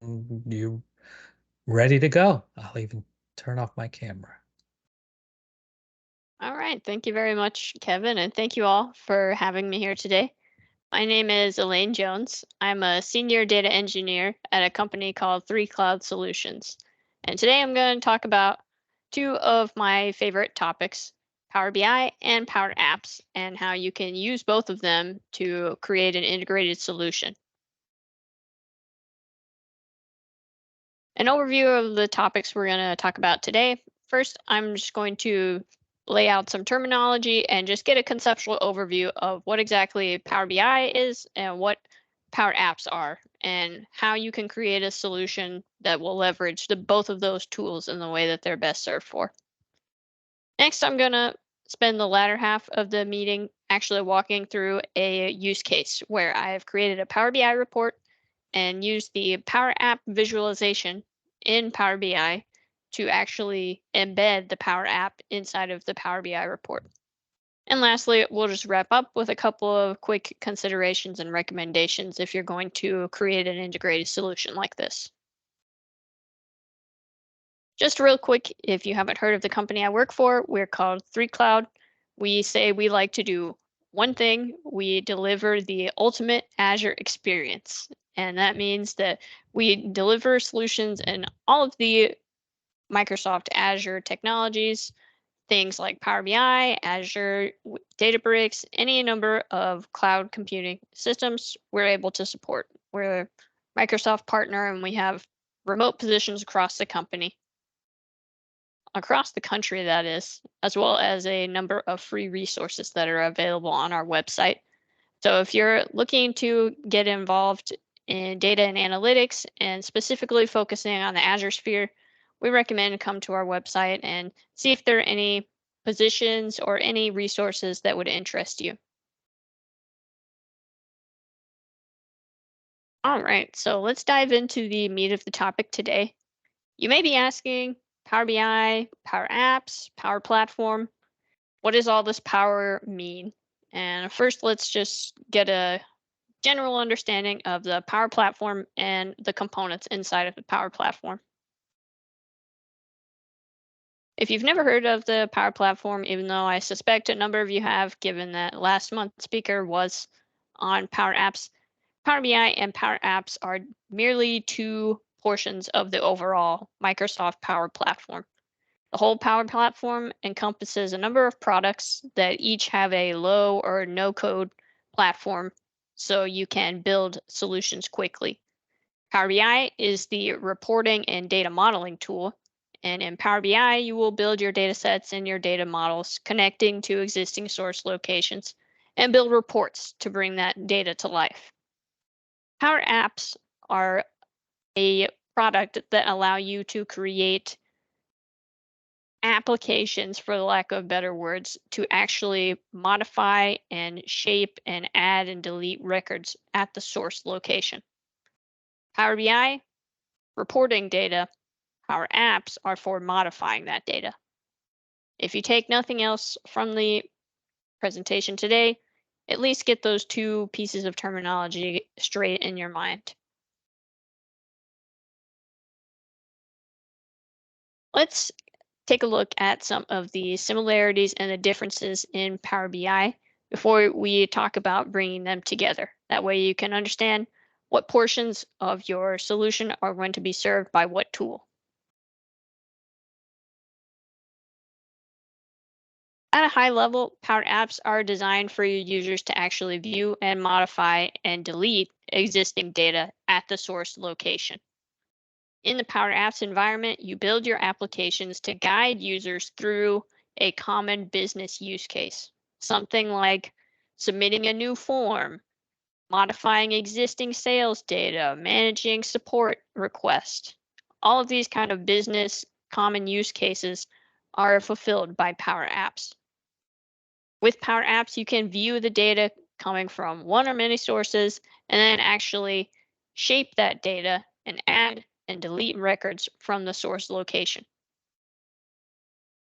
You ready to go? I'll even turn off my camera. All right. Thank you very much, Kevin, and thank you all for having me here today. My name is Elayne Jones. I'm a senior data engineer at a company called 3Cloud Solutions. And today I'm going to talk about two of my favorite topics, Power BI and Power Apps, and how you can use both of them to create an integrated solution. An overview of the topics we're going to talk about today. First, I'm just going to lay out some terminology and just get a conceptual overview of what exactly Power BI is and what Power Apps are, and how you can create a solution that will leverage both of those tools in the way that they're best served for. Next, I'm going to spend the latter half of the meeting actually walking through a use case where I've created a Power BI report and use the Power App visualization in Power BI to actually embed the Power App inside of the Power BI report. And lastly, we'll just wrap up with a couple of quick considerations and recommendations if you're going to create an integrated solution like this. Just real quick, if you haven't heard of the company I work for, we're called 3Cloud. We say we like to do one thing: we deliver the ultimate Azure experience. And that means that we deliver solutions in all of the Microsoft Azure technologies, things like Power BI, Azure, Databricks, any number of cloud computing systems we're able to support. We're a Microsoft partner and we have remote positions across the country, that is, as well as a number of free resources that are available on our website. So if you're looking to get involved in data and analytics and specifically focusing on the Azure sphere, we recommend come to our website and see if there are any positions or any resources that would interest you. All right, so let's dive into the meat of the topic today. You may be asking, Power BI, Power Apps, Power Platform, what does all this power mean? And first, let's just get a general understanding of the Power Platform and the components inside of the Power Platform. If you've never heard of the Power Platform, even though I suspect a number of you have, given that last month's speaker was on Power Apps, Power BI and Power Apps are merely two portions of the overall Microsoft Power Platform. The whole Power Platform encompasses a number of products that each have a low or no code platform so you can build solutions quickly. Power BI is the reporting and data modeling tool. And in Power BI, you will build your data sets and your data models connecting to existing source locations and build reports to bring that data to life. Power Apps are a product that allow you to create applications, for the lack of better words, to actually modify and shape and add and delete records at the source location. Power BI, reporting data. Power Apps are for modifying that data. If you take nothing else from the presentation today, at least get those two pieces of terminology straight in your mind. Let's take a look at some of the similarities and the differences in Power BI before we talk about bringing them together. That way you can understand what portions of your solution are going to be served by what tool. At a high level, Power Apps are designed for your users to actually view and modify and delete existing data at the source location. In the Power Apps environment, you build your applications to guide users through a common business use case. Something like submitting a new form, modifying existing sales data, managing support requests. All of these kind of business common use cases are fulfilled by Power Apps. With Power Apps, you can view the data coming from one or many sources and then actually shape that data and add and delete records from the source location.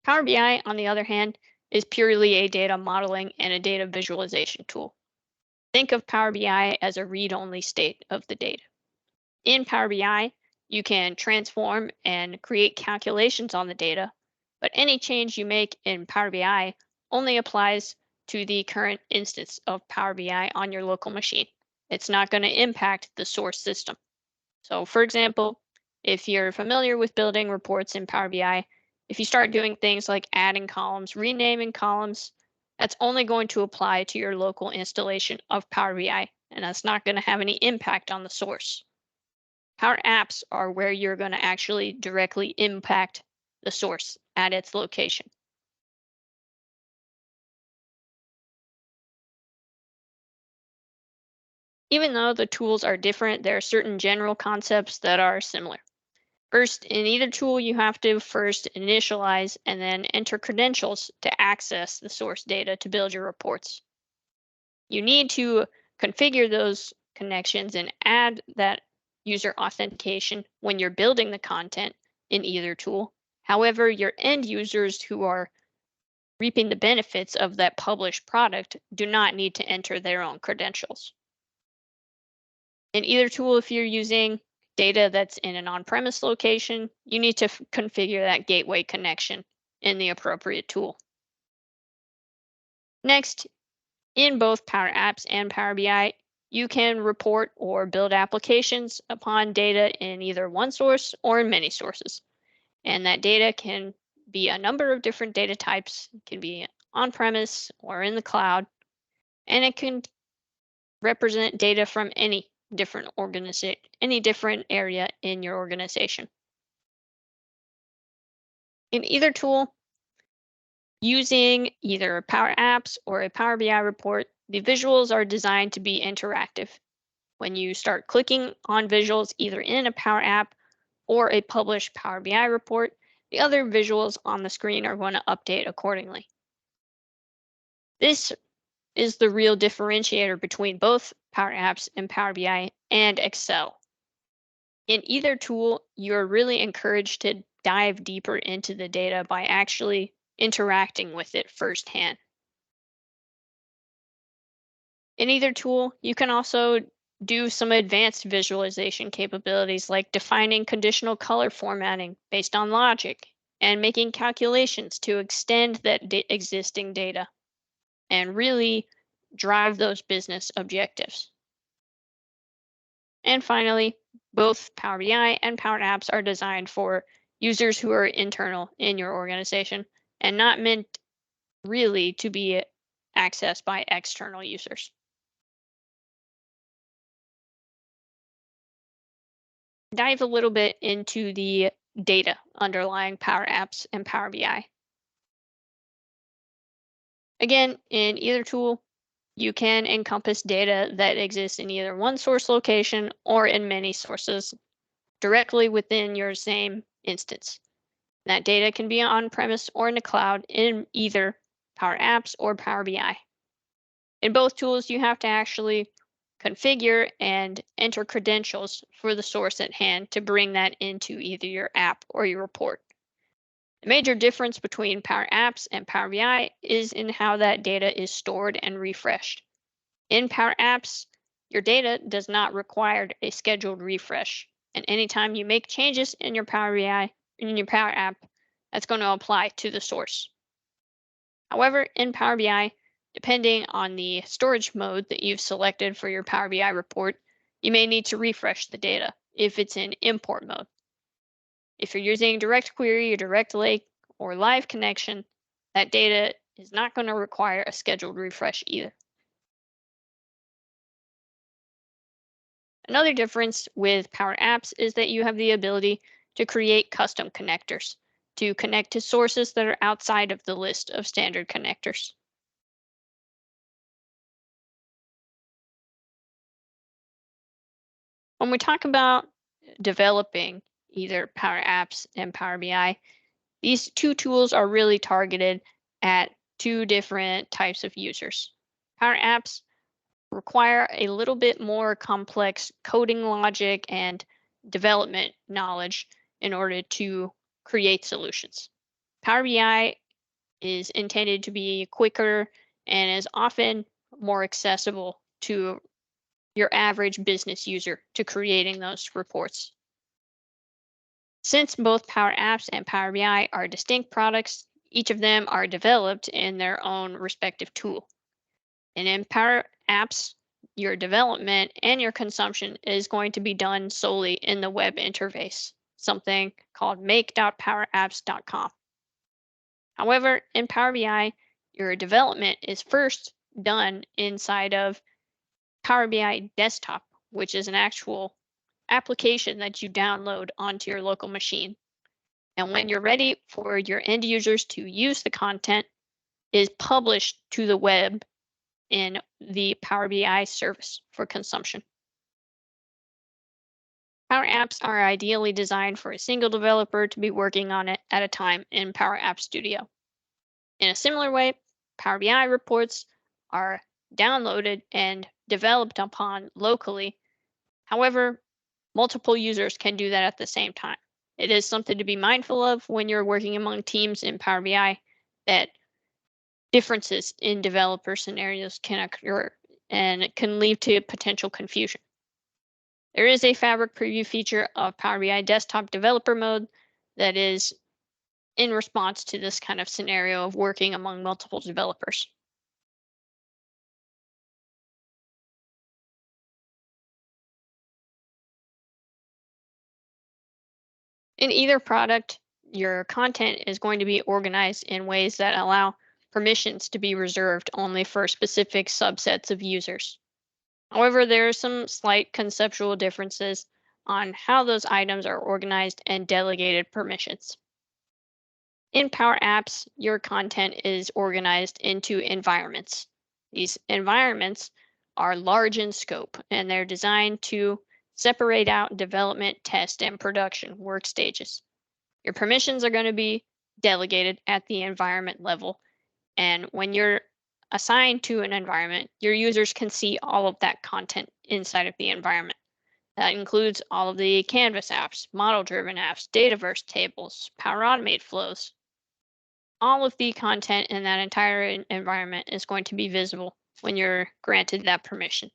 Power BI, on the other hand, is purely a data modeling and a data visualization tool. Think of Power BI as a read-only state of the data. In Power BI, You can transform and create calculations on the data, but any change you make in Power BI only applies to the current instance of Power BI on your local machine. It's not going to impact the source system. So, for example, if you're familiar with building reports in Power BI, if you start doing things like adding columns, renaming columns, that's only going to apply to your local installation of Power BI, and that's not going to have any impact on the source. Power Apps are where you're going to actually directly impact the source at its location. Even though the tools are different, there are certain general concepts that are similar. First, in either tool, you have to first initialize and then enter credentials to access the source data to build your reports. You need to configure those connections and add that user authentication when you're building the content in either tool. However, your end users who are reaping the benefits of that published product do not need to enter their own credentials. In either tool, if you're using data that's in an on-premise location, you need to configure that gateway connection in the appropriate tool. Next, in both Power Apps and Power BI, you can report or build applications upon data in either one source or in many sources. And that data can be a number of different data types. It can be on-premise or in the cloud, and it can represent data from any different area in your organization. In either tool, using either Power Apps or a Power BI report, the visuals are designed to be interactive. When you start clicking on visuals either in a Power App or a published Power BI report, the other visuals on the screen are going to update accordingly. This is the real differentiator between both Power Apps and Power BI and Excel. In either tool, you're really encouraged to dive deeper into the data by actually interacting with it firsthand. In either tool, you can also do some advanced visualization capabilities like defining conditional color formatting based on logic and making calculations to extend that existing data and really drive those business objectives. And finally, both Power BI and Power Apps are designed for users who are internal in your organization and not meant really to be accessed by external users. Dive a little bit into the data underlying Power Apps and Power BI. Again, in either tool, you can encompass data that exists in either one source location or in many sources directly within your same instance. That data can be on premise or in the cloud in either Power Apps or Power BI. In both tools, you have to actually configure and enter credentials for the source at hand to bring that into either your app or your report. The major difference between Power Apps and Power BI is in how that data is stored and refreshed. In Power Apps, your data does not require a scheduled refresh. And anytime you make changes in your Power BI, in your Power App, that's going to apply to the source. However, in Power BI, depending on the storage mode that you've selected for your Power BI report, you may need to refresh the data if it's in import mode. If you're using direct query or direct lake or live connection, that data is not going to require a scheduled refresh either. Another difference with Power Apps is that you have the ability to create custom connectors to connect to sources that are outside of the list of standard connectors. When we talk about developing either Power Apps and Power BI, these two tools are really targeted at two different types of users. Power Apps require a little bit more complex coding logic and development knowledge in order to create solutions. Power BI is intended to be quicker and is often more accessible to your average business user to creating those reports. Since both Power Apps and Power BI are distinct products, each of them are developed in their own respective tool. And in Power Apps, your development and your consumption is going to be done solely in the web interface, something called make.powerapps.com. However, in Power BI, your development is first done inside of Power BI Desktop, which is an actual application that you download onto your local machine. And when you're ready for your end users to use the content, is published to the web in the Power BI service for consumption. Power Apps are ideally designed for a single developer to be working on it at a time in Power App Studio. In a similar way, Power BI reports are downloaded and developed upon locally. However, multiple users can do that at the same time. It is something to be mindful of when you're working among teams in Power BI that differences in developer scenarios can occur and it can lead to potential confusion. There is a Fabric preview feature of Power BI Desktop Developer Mode that is in response to this kind of scenario of working among multiple developers. In either product, your content is going to be organized in ways that allow permissions to be reserved only for specific subsets of users. However, there are some slight conceptual differences on how those items are organized and delegated permissions. In Power Apps, your content is organized into environments. These environments are large in scope and they're designed to separate out development, test, and production work stages. Your permissions are going to be delegated at the environment level. And when you're assigned to an environment, your users can see all of that content inside of the environment. That includes all of the Canvas apps, model-driven apps, Dataverse tables, Power Automate flows. All of the content in that entire environment is going to be visible when you're granted that permission.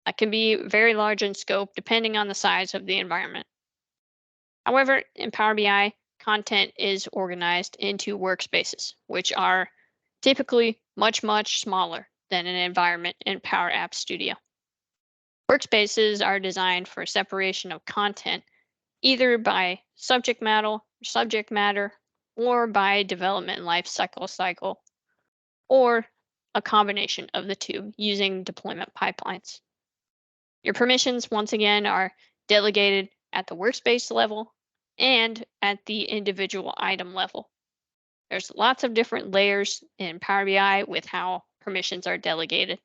That can be very large in scope depending on the size of the environment. However, in Power BI, content is organized into workspaces, which are typically much smaller than an environment in Power Apps Studio. Workspaces are designed for separation of content either by subject matter, or by development life cycle, or a combination of the two using deployment pipelines. Your permissions, once again, are delegated at the workspace level and at the individual item level. There's lots of different layers in Power BI with how permissions are delegated.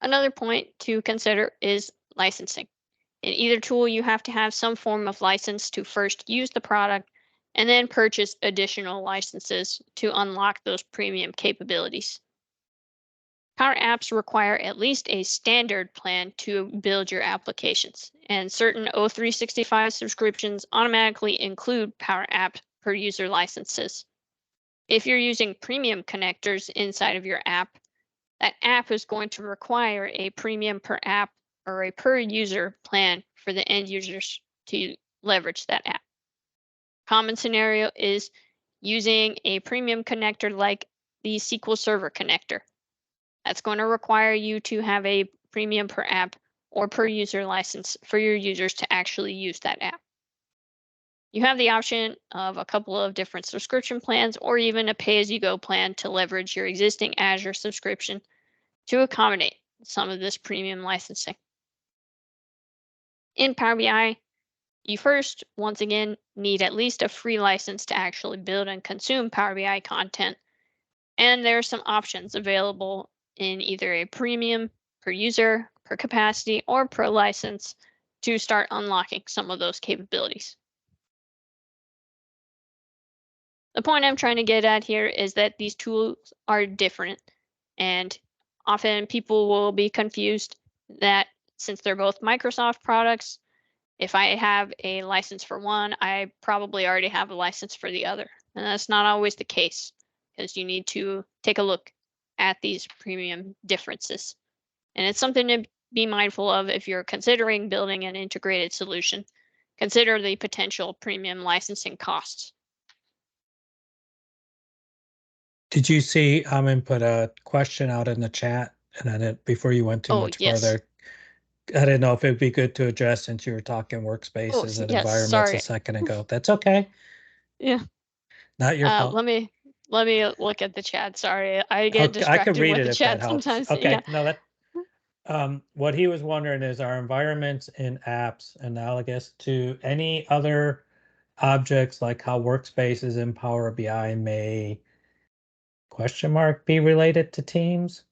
Another point to consider is licensing. In either tool, you have to have some form of license to first use the product and then purchase additional licenses to unlock those premium capabilities. Power Apps require at least a standard plan to build your applications, and certain O365 subscriptions automatically include Power App per user licenses. If you're using premium connectors inside of your app, that app is going to require a premium per app or a per user plan for the end users to leverage that app. Common scenario is using a premium connector like the SQL Server connector. That's going to require you to have a premium per app or per user license for your users to actually use that app. You have the option of a couple of different subscription plans or even a pay-as-you-go plan to leverage your existing Azure subscription to accommodate some of this premium licensing. In Power BI, you first, once again, need at least a free license to actually build and consume Power BI content. And there are some options available in either a premium, per user, per capacity, or per license to start unlocking some of those capabilities. The point I'm trying to get at here is that these tools are different, and often people will be confused that since they're both Microsoft products, if I have a license for one, I probably already have a license for the other. And that's not always the case because you need to take a look at these premium differences. And it's something to be mindful of if you're considering building an integrated solution. Consider the potential premium licensing costs. Did you see Amin put a question out in the chat, and then before you went too Oh, much yes. further, I didn't know if it'd be good to address since you were talking Oh, workspaces and yes. environments a Sorry. second ago. That's okay. Yeah. Not your fault. Let me look at the chat. Sorry, I get Okay, I could distracted read with it the if that chat helps. sometimes. Yeah. Okay, no, that what he was wondering is are environments in apps analogous to any other objects like how workspaces in Power BI may question mark be related to teams?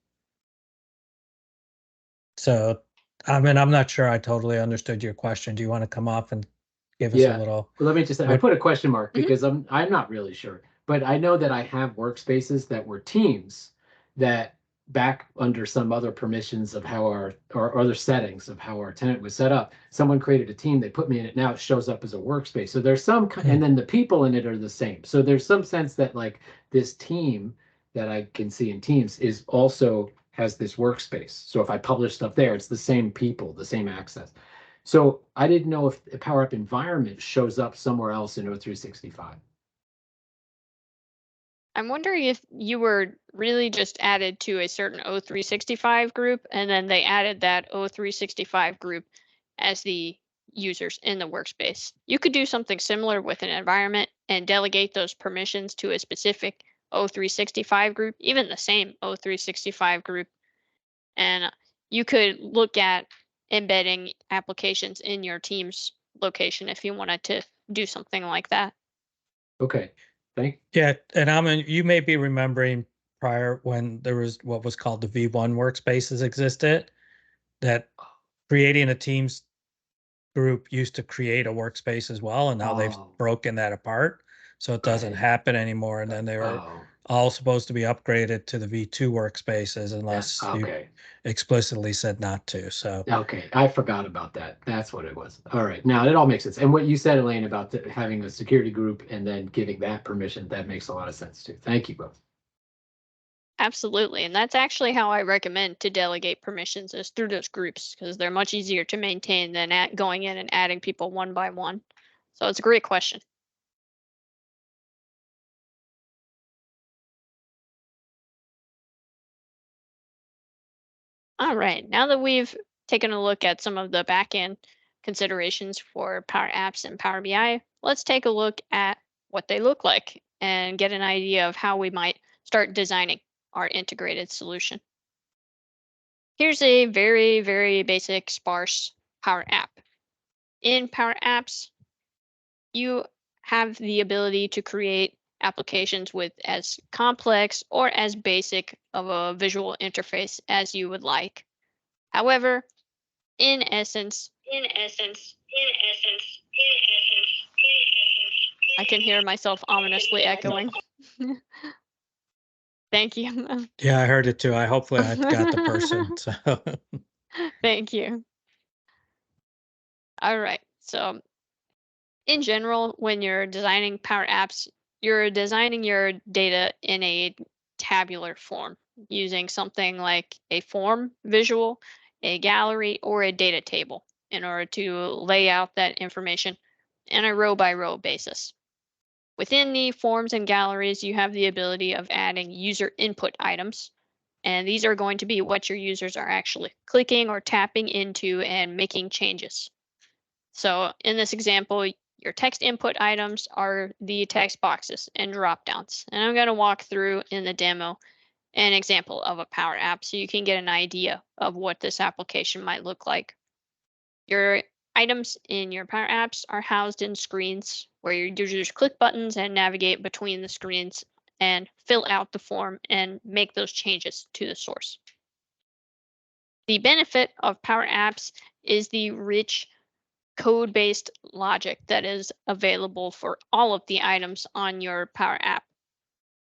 So, I mean, I'm not sure I totally understood your question. Do you want to come off and give us a Yeah. little Well, let me just, I what? put a question mark Mhm. because I'm not really sure, but I know that I have workspaces that were teams that back under some other permissions of how our or other settings of how our tenant was set up, someone created a team, they put me in it, now it shows up as a workspace. So there's some, Hmm. and then the people in it are the same. So there's some sense that like this team that I can see in Teams is also has this workspace. So if I publish stuff there, it's the same people, the same access. So I didn't know if the Power Up environment shows up somewhere else in O365. I'm wondering if you were really just added to a certain O365 group, and then they added that O365 group as the users in the workspace. You could do something similar with an environment and delegate those permissions to a specific O365 group, even the same O365 group. And you could look at embedding applications in your team's location if you wanted to do something like that. Okay, thank. Yeah, and I mean, you may be remembering prior when there was what was called the V1 workspaces existed, that creating a Teams group used to create a workspace as well, and now they've Oh, broken that apart, so it doesn't right. happen anymore. And then they were Oh, all supposed to be upgraded to the V2 workspaces that unless you okay. explicitly said not to. So Okay, I forgot about that. That's what it was. All right, now it all makes sense. And what you said, Elayne, about having a security group and then giving that permission, that makes a lot of sense too. Thank you both. Absolutely. And that's actually how I recommend to delegate permissions is through those groups because they're much easier to maintain than going in and adding people one by one. So it's a great question. All right. Now that we've taken a look at some of the backend considerations for Power Apps and Power BI, let's take a look at what they look like and get an idea of how we might start designing our integrated solution. Here's a very, very basic sparse Power App. In Power Apps, you have the ability to create applications with as complex or as basic of a visual interface as you would like. However, in essence, I can hear myself ominously echoing. Thank you. yeah, I heard it too. Hopefully I got the person. So Thank you. All right. So, in general, when you're designing Power Apps, you're designing your data in a tabular form using something like a form visual, a gallery, or a data table in order to lay out that information in a row by row basis. Within the forms and galleries, you have the ability of adding user input items. And these are going to be what your users are actually clicking or tapping into and making changes. So in this example, your text input items are the text boxes and dropdowns. And I'm going to walk through in the demo an example of a Power App so you can get an idea of what this application might look like. Your items in your Power Apps are housed in screens where your users click buttons and navigate between the screens and fill out the form and make those changes to the source. The benefit of Power Apps is the rich code-based logic that is available for all of the items on your Power App.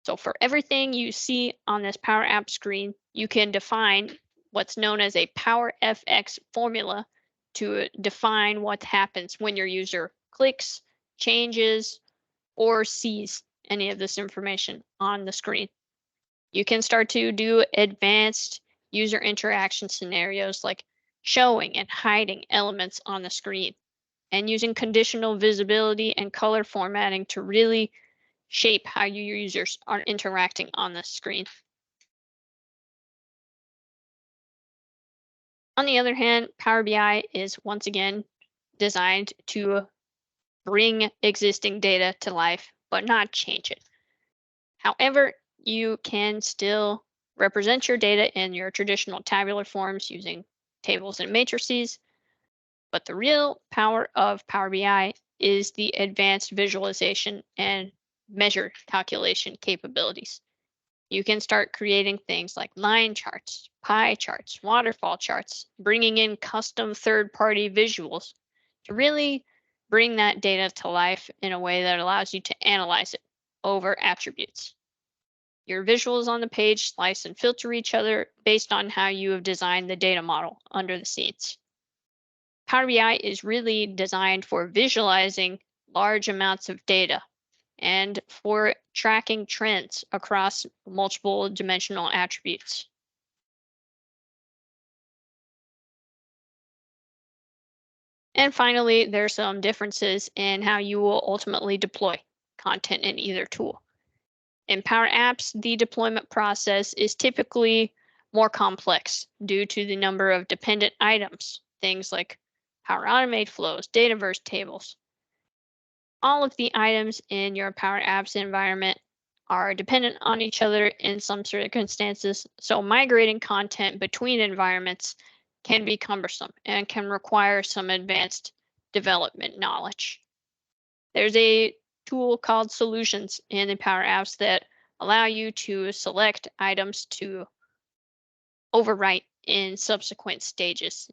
So for everything you see on this Power App screen, you can define what's known as a Power FX formula to define what happens when your user clicks, changes, or sees any of this information on the screen. You can start to do advanced user interaction scenarios like showing and hiding elements on the screen, and using conditional visibility and color formatting to really shape how your users are interacting on the screen. On the other hand, Power BI is once again designed to bring existing data to life, but not change it. However, you can still represent your data in your traditional tabular forms using tables and matrices, but the real power of Power BI is the advanced visualization and measure calculation capabilities. You can start creating things like line charts, pie charts, waterfall charts, bringing in custom third-party visuals to really bring that data to life in a way that allows you to analyze it over attributes. Your visuals on the page slice and filter each other based on how you have designed the data model under the scenes. Power BI is really designed for visualizing large amounts of data and for tracking trends across multiple dimensional attributes. And finally, there are some differences in how you will ultimately deploy content in either tool. In Power Apps, the deployment process is typically more complex due to the number of dependent items, things like Power Automate flows, Dataverse tables. All of the items in your Power Apps environment are dependent on each other in some circumstances, so migrating content between environments can be cumbersome and can require some advanced development knowledge. There's a tool called Solutions in the Power Apps that allow you to select items to overwrite in subsequent stages,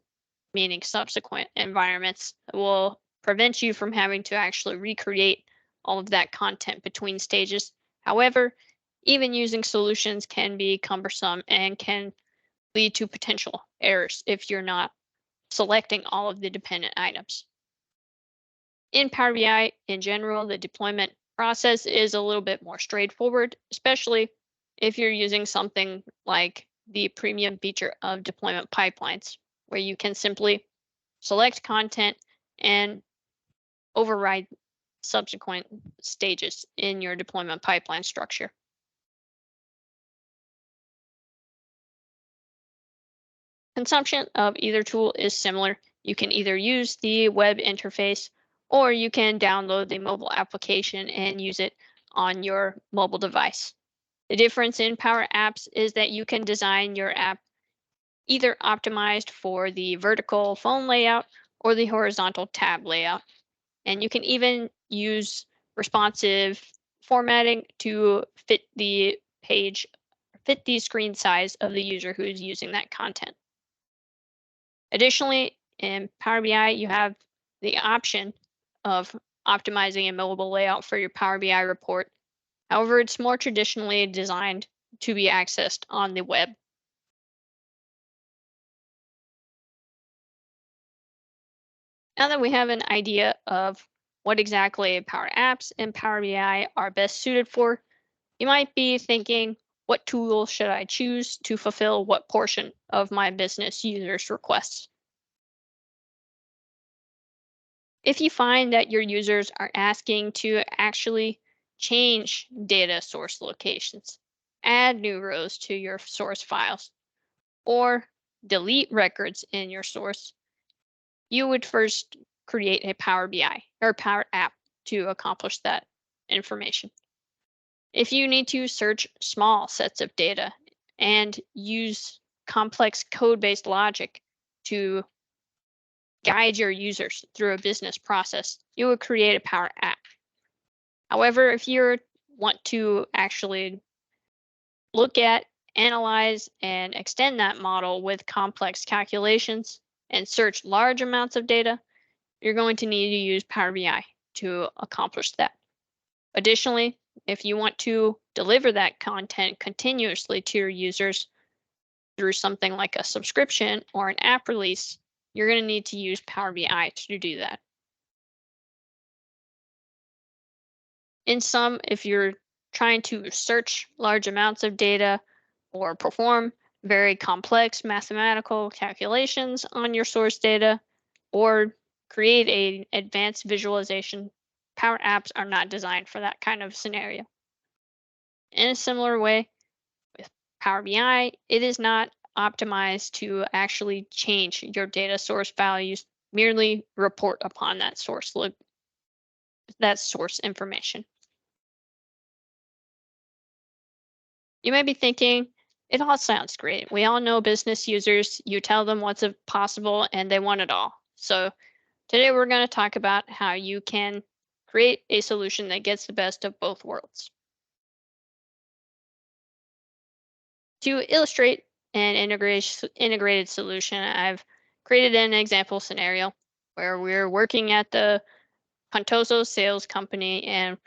meaning subsequent environments will prevent you from having to actually recreate all of that content between stages. However, even using solutions can be cumbersome and can lead to potential errors if you're not selecting all of the dependent items. In Power BI, in general, the deployment process is a little bit more straightforward, especially if you're using something like the premium feature of deployment pipelines, where you can simply select content and override subsequent stages in your deployment pipeline structure. Consumption of either tool is similar. You can either use the web interface or you can download the mobile application and use it on your mobile device. The difference in Power Apps is that you can design your app either optimized for the vertical phone layout or the horizontal tab layout. And you can even use responsive formatting to fit the page, fit the screen size of the user who's using that content. Additionally, in Power BI, you have the option of optimizing a mobile layout for your Power BI report. However, it's more traditionally designed to be accessed on the web. Now that we have an idea of what exactly Power Apps and Power BI are best suited for, you might be thinking, what tool should I choose to fulfill what portion of my business users' requests? If you find that your users are asking to actually change data source locations, add new rows to your source files, or delete records in your source, you would first create a Power BI or Power App to accomplish that information. If you need to search small sets of data and use complex code-based logic to guide your users through a business process, you would create a Power App. However, if you want to actually look at, analyze, and extend that model with complex calculations and search large amounts of data, you're going to need to use Power BI to accomplish that. Additionally, if you want to deliver that content continuously to your users through something like a subscription or an app release, you're going to need to use Power BI to do that. In sum, if you're trying to search large amounts of data or perform very complex mathematical calculations on your source data, or create an advanced visualization, Power Apps are not designed for that kind of scenario. In a similar way, with Power BI, it is not optimized to actually change your data source values, merely report upon that source information. You may be thinking, it all sounds great. We all know business users, you tell them what's possible and they want it all. So today we're going to talk about how you can create a solution that gets the best of both worlds. To illustrate an integrated solution, I've created an example scenario where we're working at the Contoso sales company, and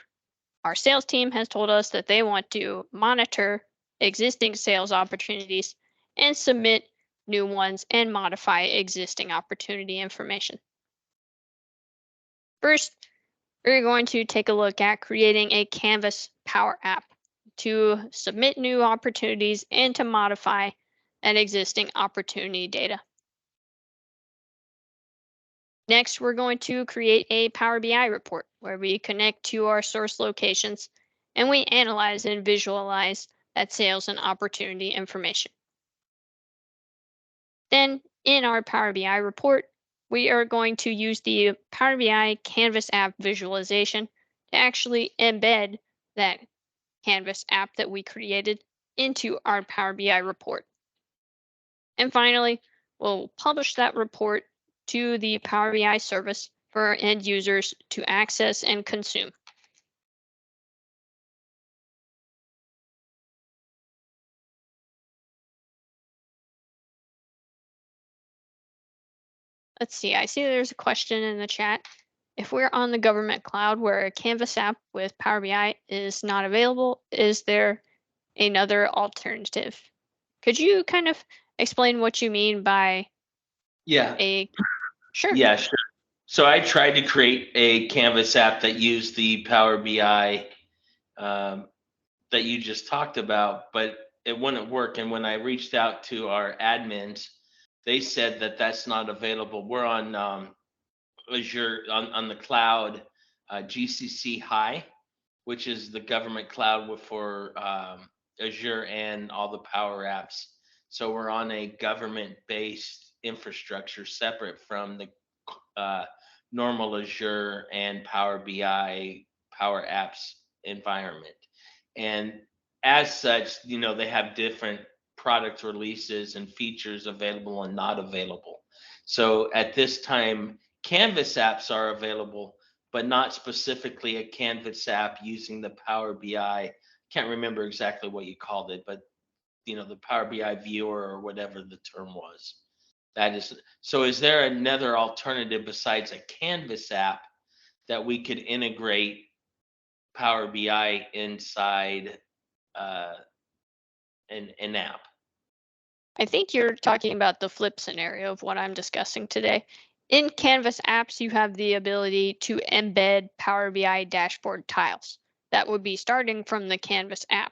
our sales team has told us that they want to monitor existing sales opportunities and submit new ones and modify existing opportunity information. First, we're going to take a look at creating a Canvas Power App to submit new opportunities and to modify an existing opportunity data. Next, we're going to create a Power BI report where we connect to our source locations and we analyze and visualize that sales and opportunity information. Then, in our Power BI report, we are going to use the Power BI Canvas app visualization to actually embed that Canvas app that we created into our Power BI report. And finally, we'll publish that report to the Power BI service for our end users to access and consume. Let's see, I see there's a question in the chat. If we're on the government cloud where a Canvas app with Power BI is not available, is there another alternative? Could you kind of explain what you mean by Yeah, Sure. yeah, sure. So I tried to create a Canvas app that used the Power BI that you just talked about, but it wouldn't work. And when I reached out to our admins, they said that that's not available. We're on Azure on the cloud, GCC High, which is the government cloud for Azure and all the Power Apps. So we're on a government-based infrastructure separate from the normal Azure and Power BI, Power Apps environment. And as such, they have different product releases and features available and not available. So at this time, Canvas apps are available, but not specifically a Canvas app using the Power BI. Can't remember exactly what you called it, but the Power BI viewer or whatever the term was. That is so. Is there another alternative besides a Canvas app that we could integrate Power BI inside an app? I think you're talking about the flip scenario of what I'm discussing today. In Canvas apps, you have the ability to embed Power BI dashboard tiles. That would be starting from the Canvas app.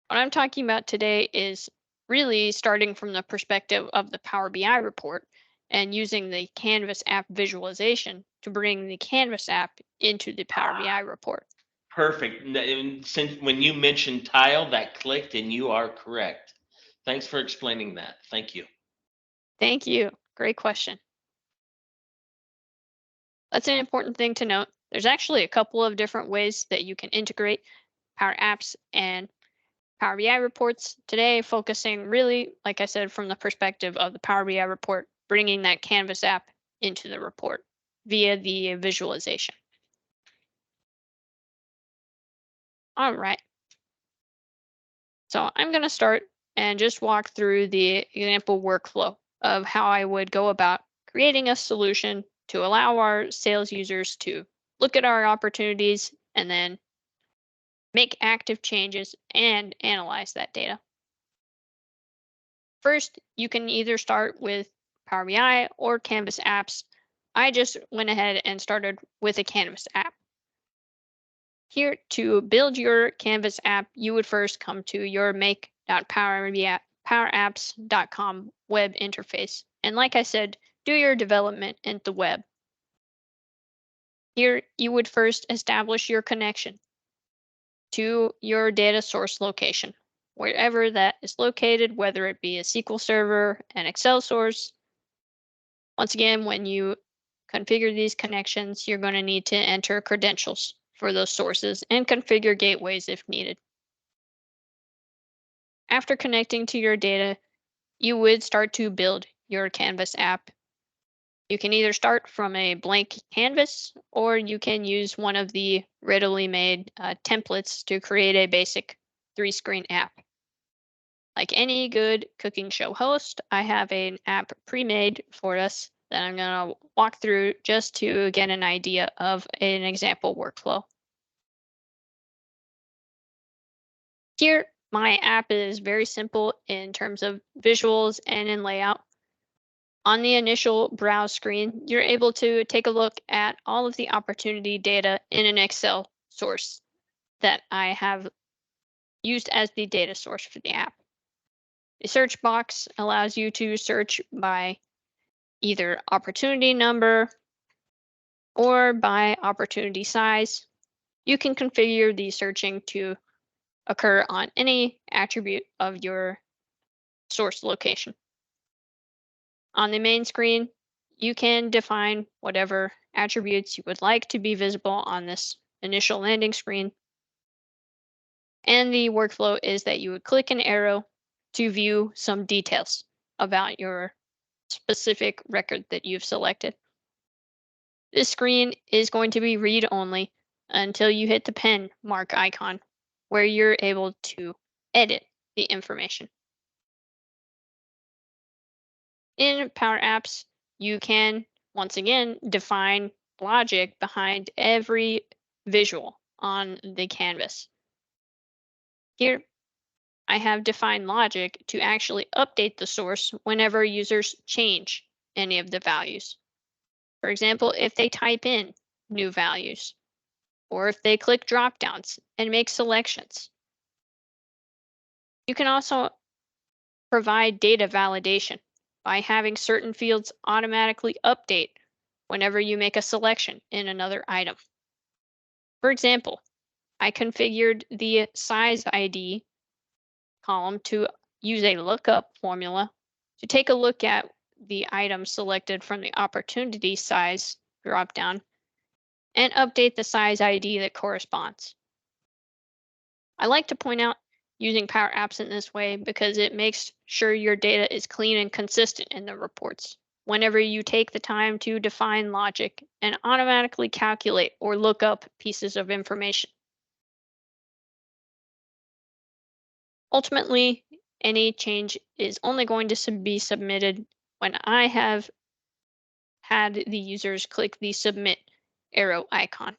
What I'm talking about today is really starting from the perspective of the Power BI report and using the Canvas app visualization to bring the Canvas app into the Power BI report. Perfect. And since when you mentioned tile, that clicked, and you are correct. Thanks for explaining that. Thank you. Thank you. Great question. That's an important thing to note. There's actually a couple of different ways that you can integrate Power Apps and Power BI reports today, focusing really, like I said, from the perspective of the Power BI report, bringing that Canvas app into the report via the visualization. All right. So I'm going to start and just walk through the example workflow of how I would go about creating a solution to allow our sales users to look at our opportunities and then make active changes and analyze that data. First, you can either start with Power BI or Canvas apps. I just went ahead and started with a Canvas app. Here, to build your Canvas app, you would first come to your make.powerbI powerapps.com web interface. And like I said, do your development in the web. Here, you would first establish your connection to your data source location, wherever that is located, whether it be a SQL server, an Excel source. Once again, when you configure these connections, you're going to need to enter credentials for those sources and configure gateways if needed. After connecting to your data, you would start to build your Canvas app. You can either start from a blank canvas or you can use one of the readily made templates to create a basic 3-screen app. Like any good cooking show host, I have an app pre-made for us that I'm going to walk through just to get an idea of an example workflow. Here, my app is very simple in terms of visuals and in layout. On the initial browse screen, you're able to take a look at all of the opportunity data in an Excel source that I have used as the data source for the app. The search box allows you to search by either opportunity number or by opportunity size. You can configure the searching to occur on any attribute of your source location. On the main screen, you can define whatever attributes you would like to be visible on this initial landing screen. And the workflow is that you would click an arrow to view some details about your specific record that you've selected. This screen is going to be read only until you hit the pen mark icon, where you're able to edit the information. In Power Apps, you can, once again, define logic behind every visual on the canvas. Here, I have defined logic to actually update the source whenever users change any of the values. For example, if they type in new values, or if they click drop downs and make selections. You can also provide data validation by having certain fields automatically update whenever you make a selection in another item. For example, I configured the size ID column to use a lookup formula to take a look at the item selected from the opportunity size dropdown and update the size ID that corresponds. I like to point out using Power Apps in this way because it makes sure your data is clean and consistent in the reports whenever you take the time to define logic and automatically calculate or look up pieces of information. Ultimately, any change is only going to be submitted when I have had the users click the submit arrow icon.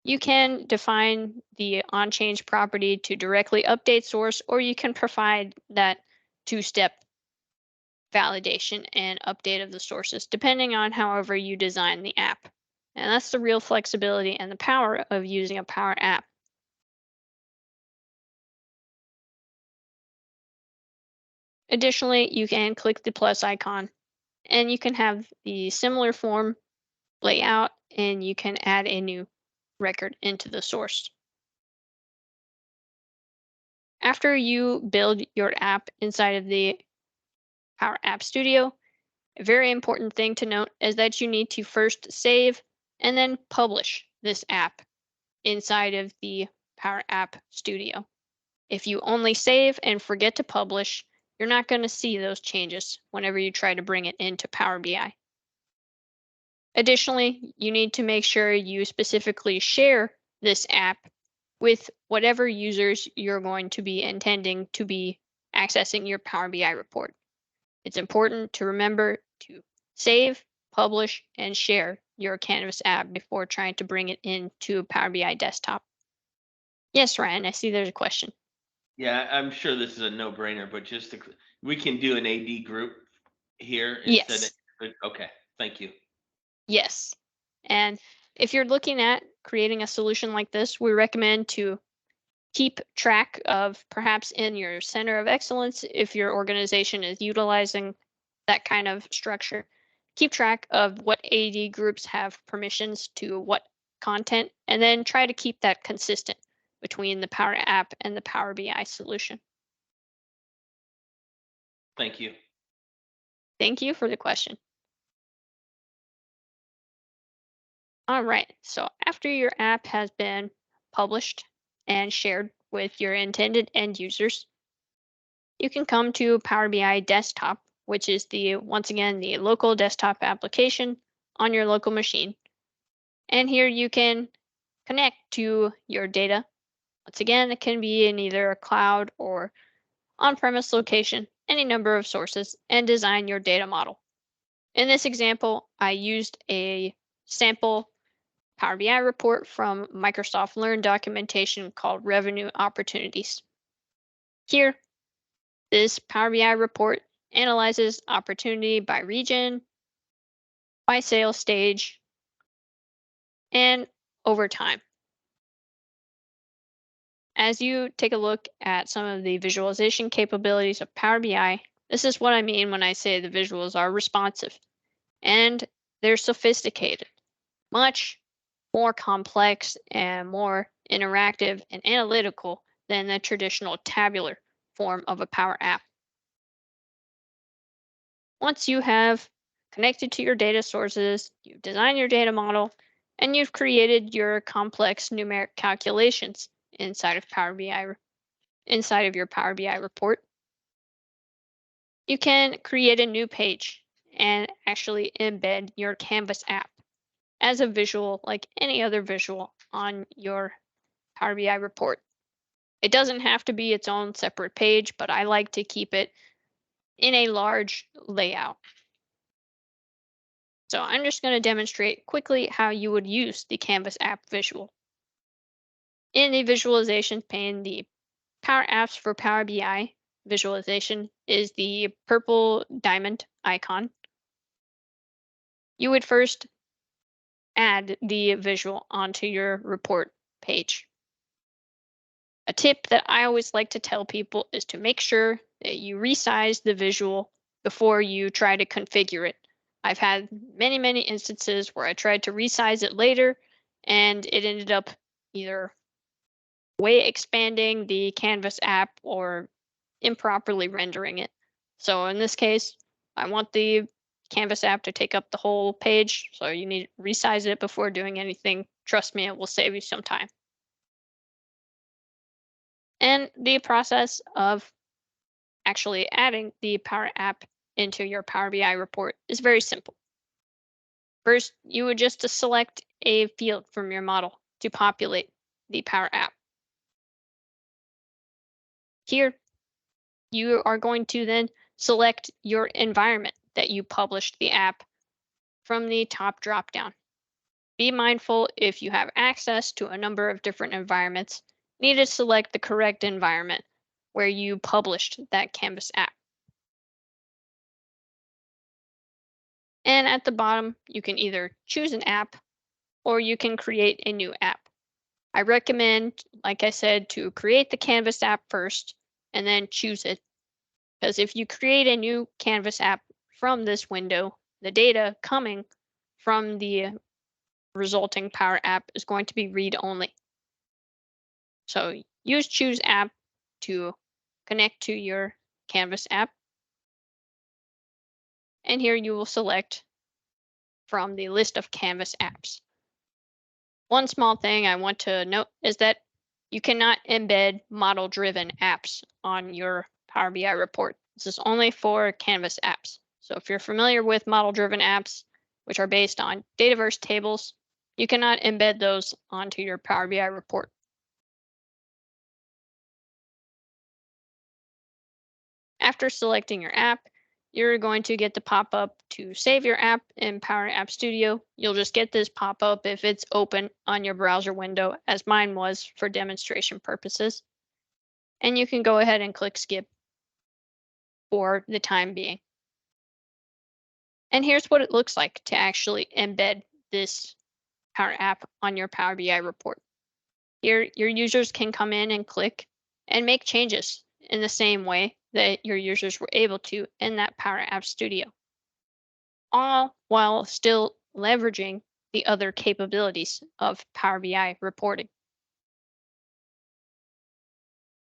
You can define the onChange property to directly update source, or you can provide that 2-step validation and update of the sources, depending on however you design the app. And that's the real flexibility and the power of using a Power App. Additionally, you can click the plus icon and you can have the similar form layout and you can add a new record into the source. After you build your app inside of the Power App Studio, a very important thing to note is that you need to first save and then publish this app inside of the Power App Studio. If you only save and forget to publish, you're not going to see those changes whenever you try to bring it into Power BI. Additionally, you need to make sure you specifically share this app with whatever users you're going to be intending to be accessing your Power BI report. It's important to remember to save, publish, and share your Canvas app before trying to bring it into Power BI desktop. Yes, Ryan, I see there's a question. Yeah, I'm sure this is a no-brainer, but just to, we can do an AD group here Yes. Okay, thank you. Yes. And if you're looking at creating a solution like this, we recommend to Keep track of perhaps in your center of excellence, if your organization is utilizing that kind of structure. Keep track of what AD groups have permissions to what content, and then try to keep that consistent between the Power App and the Power BI solution. Thank you. Thank you for the question. All right, so after your app has been published and shared with your intended end users, you can come to Power BI Desktop, which is once again, the local desktop application on your local machine. And here you can connect to your data. Once again, it can be in either a cloud or on-premise location, any number of sources, and design your data model. In this example, I used a sample Power BI report from Microsoft Learn documentation called Revenue Opportunities. Here, this Power BI report analyzes opportunity by region, by sales stage, and over time. As you take a look at some of the visualization capabilities of Power BI, this is what I mean when I say the visuals are responsive and they're sophisticated, much more complex and more interactive and analytical than the traditional tabular form of a Power App. Once you have connected to your data sources, you've designed your data model, and you've created your complex numeric calculations inside of inside of your Power BI report, you can create a new page and actually embed your Canvas app as a visual like any other visual on your Power BI report. It doesn't have to be its own separate page, but I like to keep it in a large layout. So I'm just going to demonstrate quickly how you would use the Canvas app visual. In the visualization pane, the Power Apps for Power BI visualization is the purple diamond icon. You would first add the visual onto your report page. A tip that I always like to tell people is to make sure that you resize the visual before you try to configure it. I've had many instances where I tried to resize it later and it ended up either way expanding the Canvas app or improperly rendering it. So in this case, I want the Canvas app to take up the whole page, so you need to resize it before doing anything. Trust me, it will save you some time. And the process of actually adding the Power App into your Power BI report is very simple. First, you would just select a field from your model to populate the Power App. Here, you are going to then select your environment that you published the app from the top dropdown. Be mindful if you have access to a number of different environments, need to select the correct environment where you published that Canvas app. And at the bottom, you can either choose an app or you can create a new app. I recommend, like I said, to create the Canvas app first and then choose it. Because if you create a new Canvas app from this window, the data coming from the resulting Power App is going to be read-only. So use Choose App to connect to your Canvas app. And here you will select from the list of Canvas apps. One small thing I want to note is that you cannot embed model-driven apps on your Power BI report. This is only for Canvas apps. So if you're familiar with model-driven apps, which are based on Dataverse tables, you cannot embed those onto your Power BI report. After selecting your app, you're going to get the pop-up to save your app in Power App Studio. You'll just get this pop-up if it's open on your browser window, as mine was for demonstration purposes. And you can go ahead and click skip for the time being. And here's what it looks like to actually embed this Power App on your Power BI report. Here, your users can come in and click and make changes in the same way that your users were able to in that Power Apps Studio, all while still leveraging the other capabilities of Power BI reporting.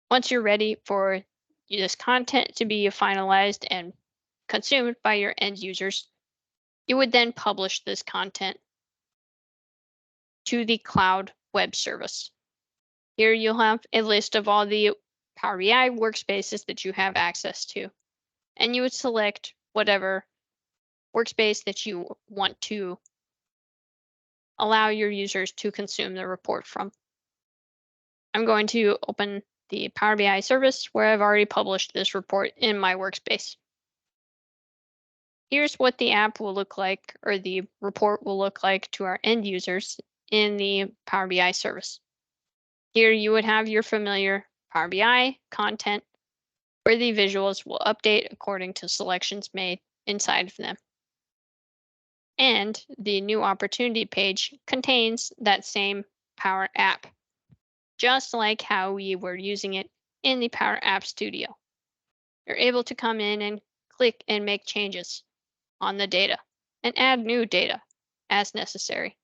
Once you're ready for this content to be finalized and consumed by your end users, you would then publish this content to the cloud web service. Here you'll have a list of all the Power BI workspaces that you have access to, and you would select whatever workspace that you want to allow your users to consume the report from. I'm going to open the Power BI service where I've already published this report in my workspace. Here's what the app will look like, or the report will look like to our end users in the Power BI service. Here you would have your familiar Power BI content where the visuals will update according to selections made inside of them. And the new opportunity page contains that same Power App, just like how we were using it in the Power App Studio. You're able to come in and click and make changes on the data and add new data as necessary.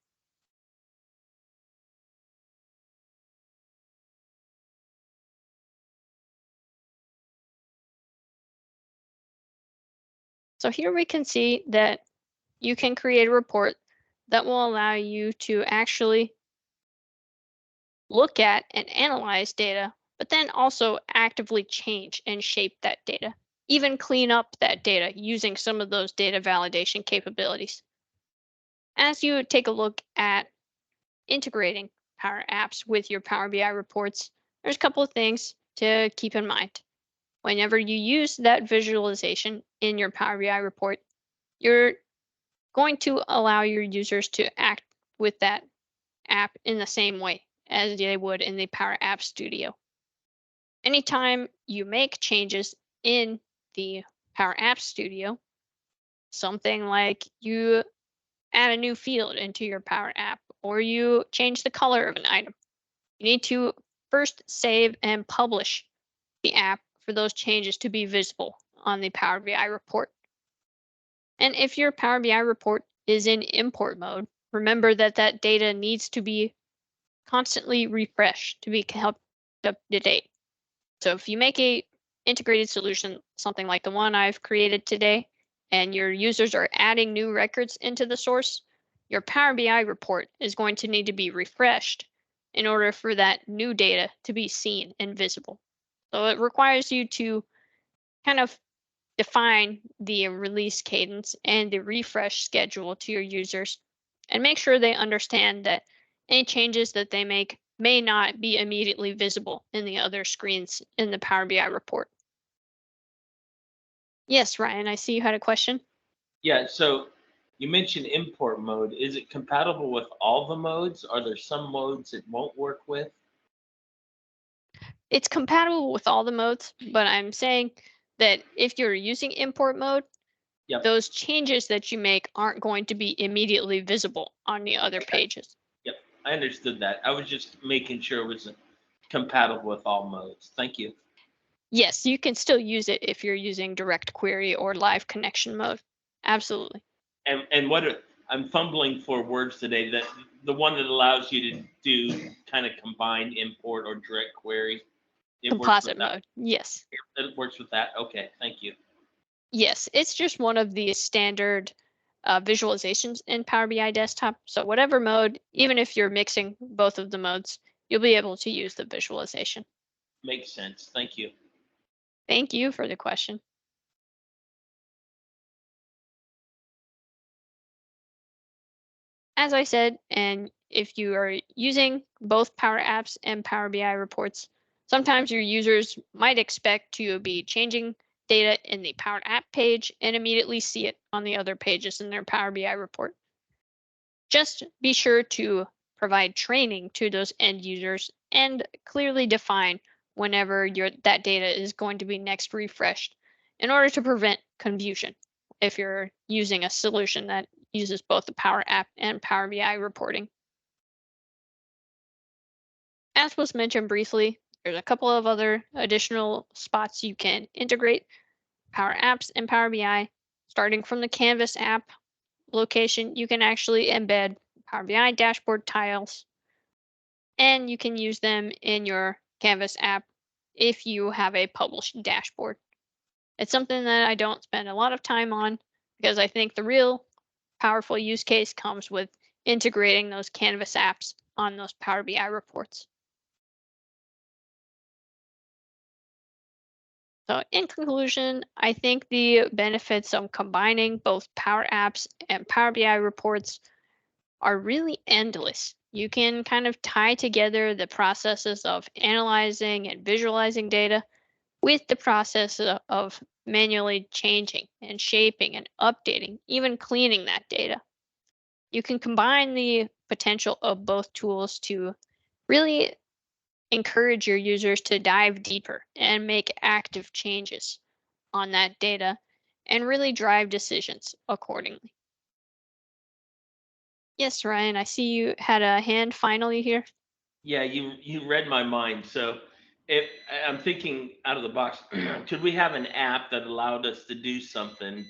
So here we can see that you can create a report that will allow you to actually look at and analyze data, but then also actively change and shape that data, even clean up that data using some of those data validation capabilities. As you take a look at integrating Power Apps with your Power BI reports, there's a couple of things to keep in mind. Whenever you use that visualization in your Power BI report, you're going to allow your users to act with that app in the same way as they would in the Power App Studio. Anytime you make changes in the Power App Studio, something like you add a new field into your Power App or you change the color of an item, you need to first save and publish the app for those changes to be visible on the Power BI report. And if your Power BI report is in import mode, remember that that data needs to be constantly refreshed to be kept up to date. So if you make a integrated solution, something like the one I've created today, and your users are adding new records into the source, your Power BI report is going to need to be refreshed in order for that new data to be seen and visible. So it requires you to kind of define the release cadence and the refresh schedule to your users and make sure they understand that any changes that they make may not be immediately visible in the other screens in the Power BI report. Yes, Ryan, I see you had a question. Yeah, so you mentioned import mode. Is it compatible with all the modes? Are there some modes it won't work with? It's compatible with all the modes, but I'm saying that if you're using import mode, Yep. those changes that you make aren't going to be immediately visible on the other pages. Yep, I understood that. I was just making sure it was compatible with all modes. Thank you. Yes, you can still use it if you're using direct query or live connection mode. Absolutely. And I'm fumbling for words today. That the one that allows you to do kind of combined import or direct query. It works with Composite that. mode. Yes. It works with that. Okay, thank you. Yes, it's just one of the standard visualizations in Power BI Desktop. So whatever mode, even if you're mixing both of the modes, you'll be able to use the visualization. Makes sense. Thank you. Thank you for the question. As I said, and if you are using both Power Apps and Power BI reports, sometimes your users might expect to be changing data in the Power App page and immediately see it on the other pages in their Power BI report. Just be sure to provide training to those end users and clearly define whenever that data is going to be next refreshed in order to prevent confusion if you're using a solution that uses both the Power App and Power BI reporting. as was mentioned briefly, there's a couple of other additional spots you can integrate Power Apps and Power BI. Starting from the Canvas app location, you can actually embed Power BI dashboard tiles, and you can use them in your Canvas app if you have a published dashboard. It's something that I don't spend a lot of time on because I think the real powerful use case comes with integrating those Canvas apps on those Power BI reports. So in conclusion, I think the benefits of combining both Power Apps and Power BI reports are really endless. You can kind of tie together the processes of analyzing and visualizing data with the process of manually changing and shaping and updating, even cleaning that data. You can combine the potential of both tools to really encourage your users to dive deeper and make active changes on that data and really drive decisions accordingly. Yes, Ryan, I see you had a hand finally here. Yeah, you read my mind. So if I'm thinking out of the box, could we have an app that allowed us to do something,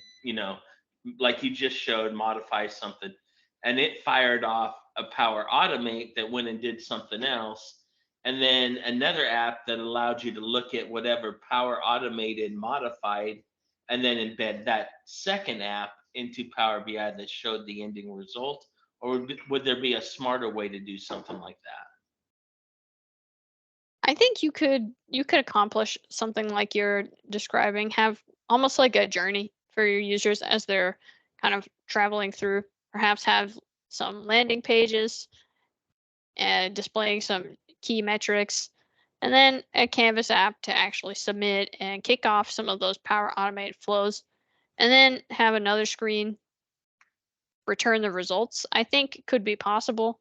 like you just showed, modify something, and it fired off a Power Automate that went and did something else, and then another app that allowed you to look at whatever Power Automated modified, and then embed that second app into Power BI that showed the ending result? Or would there be a smarter way to do something like that? I think you could accomplish something like you're describing, have almost like a journey for your users as they're kind of traveling through, perhaps have some landing pages and displaying some key metrics, and then a Canvas app to actually submit and kick off some of those Power Automate flows, and then have another screen return the results. I think could be possible.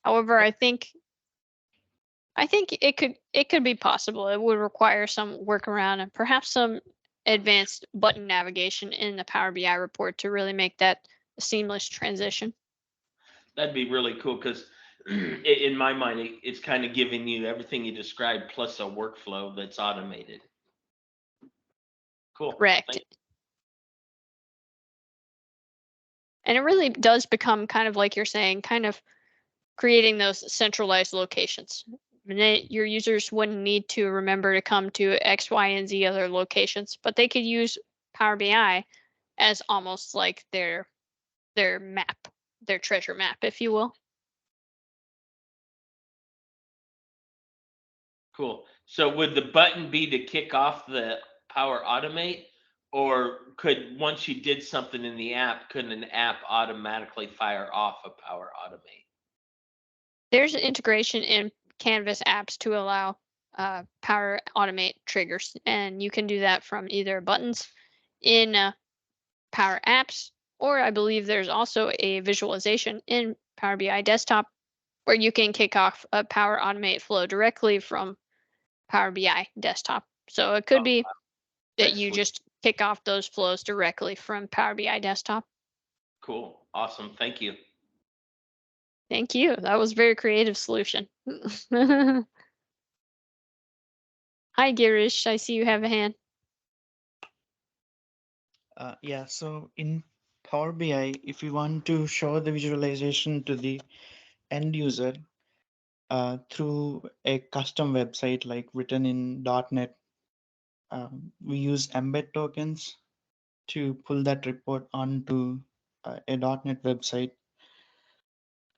However, I think it could be possible. It would require some workaround and perhaps some advanced button navigation in the Power BI report to really make that a seamless transition. That'd be really cool because in my mind, it's kind of giving you everything you described plus a workflow that's automated. Cool. Correct. And it really does become kind of like you're saying, kind of creating those centralized locations. Your users wouldn't need to remember to come to X, Y, and Z other locations, but they could use Power BI as almost like their map, their treasure map, if you will. Cool. So would the button be to kick off the Power Automate, or could once you did something in the app, couldn't an app automatically fire off a Power Automate? There's an integration in Canvas apps to allow Power Automate triggers, and you can do that from either buttons in Power Apps, or I believe there's also a visualization in Power BI Desktop where you can kick off a Power Automate flow directly from Power BI Desktop. So it could Oh, be that that's you sweet. just kick off those flows directly from Power BI Desktop. Cool. Awesome. Thank you. Thank you. That was a very creative solution. Hi, Girish. I see you have a hand. Yeah, so in Power BI, if you want to show the visualization to the end user through a custom website like written in .NET, we use embed tokens to pull that report onto a .NET website.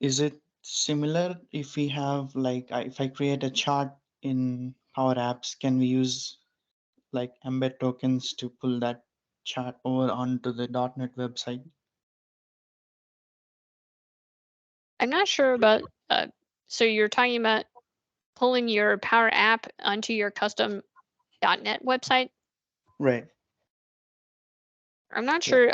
Is it similar if we have like if I create a chart in Power Apps, can we use like embed tokens to pull that chart over onto the .NET website? I'm not sure about, so you're talking about pulling your Power App onto your custom .NET website? Right. I'm not Yeah. sure.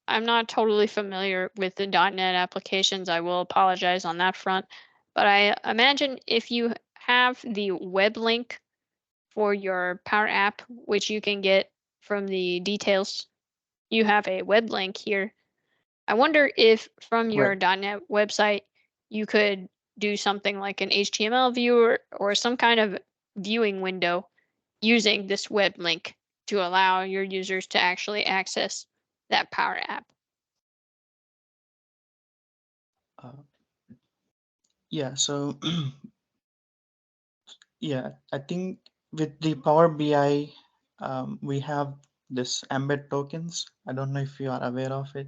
I'm not totally familiar with the .NET applications. I will apologize on that front. But I imagine if you have the web link for your Power App, which you can get from the details, you have a web link here. I wonder if from your Right. .NET website, you could do something like an HTML viewer or some kind of viewing window using this web link to allow your users to actually access that Power App. Yeah, so yeah, I think with the Power BI, we have this embed tokens. I don't know if you are aware of it,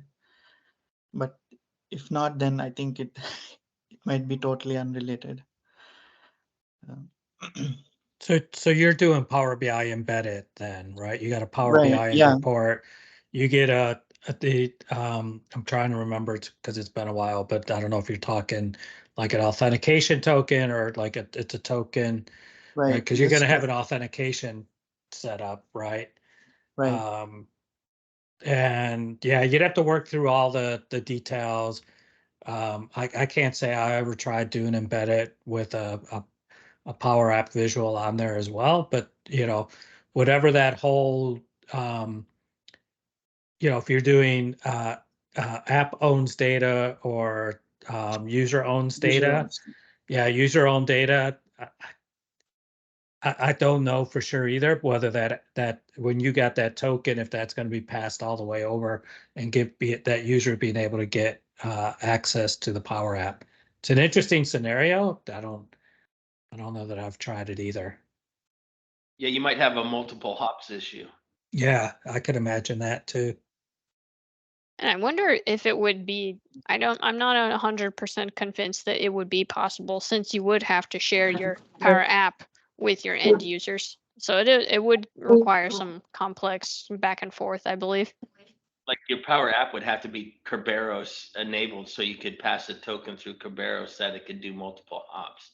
but if not, then I think it it might be totally unrelated. Um, So you're doing Power BI embedded then, right? You got a Power right, BI yeah, report. You get I'm trying to remember because it's been a while, but I don't know if you're talking like an authentication token or like it's a token, right? right. Because you're going Just to have an authentication set up, right? right. And yeah, you'd have to work through all the details. I can't say I ever tried doing embedded with a Power App visual on there as well, but whatever that whole if you're doing app owns data or user owns data, Visuals. yeah, user owned data. I don't know for sure either whether that when you got that token, if that's going to be passed all the way over and that user being able to get access to the Power App. It's an interesting scenario. I don't know that I've tried it either. Yeah, you might have a multiple hops issue. Yeah, I could imagine that too. And I wonder if it would be, I'm not 100% convinced that it would be possible since you would have to share your Power App with your end users. So it would require some complex back and forth, I believe. Like your Power App would have to be Kerberos enabled so you could pass a token through Kerberos that it could do multiple hops.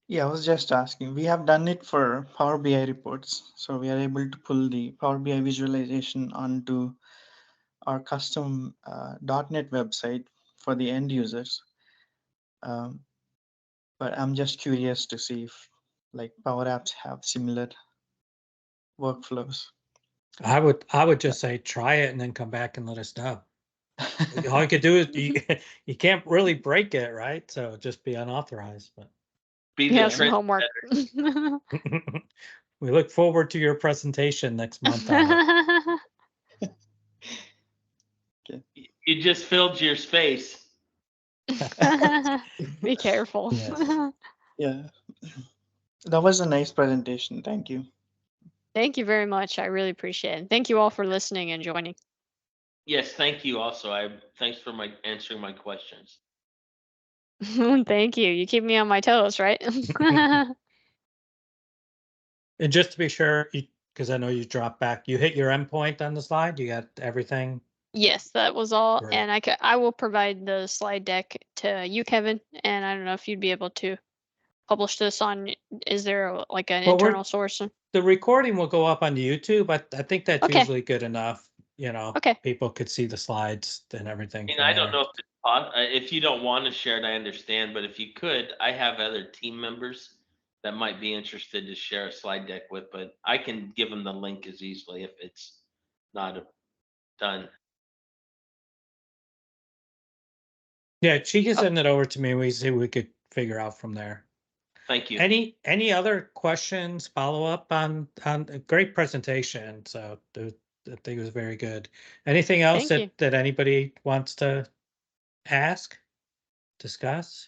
Yeah, I was just asking. We have done it for Power BI reports. So we are able to pull the Power BI visualization onto our custom .NET website for the end users. Um, but I'm just curious to see if like Power Apps have similar workflows. I would just say try it and then come back and let us know. All you could do is you can't really break it, right? So just be unauthorized. But Be the Yeah, some trend. homework. we look forward to your presentation next month on it. Okay. You just filled your space. Be careful. Yes. Yeah, that was a nice presentation. Thank you. Thank you very much. I really appreciate it. Thank you all for listening and joining. Yes, thank you also. Thanks for answering my questions. Thank you. You keep me on my toes, right? And just to be sure, because I know you dropped back, you hit your endpoint on the slide. You got everything. Yes, that was all. Great. And I will provide the slide deck to you, Kevin. And I don't know if you'd be able to publish this on, is there like an Well, internal source? the recording will go up on YouTube, but I think that's Okay. usually good enough. Okay. People could see the slides and everything And from I don't there. know if you don't want to share it, I understand, but if you could, I have other team members that might be interested to share a slide deck with, but I can give them the link as easily if it's not done. Yeah, she can send it over to me. We see we could figure out from there. Thank you. Any other questions, follow up on a great presentation? So I think it was very good. Anything else Thank you. that anybody wants to ask, discuss?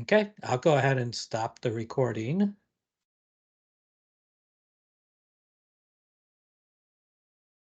Okay, I'll go ahead and stop the recording.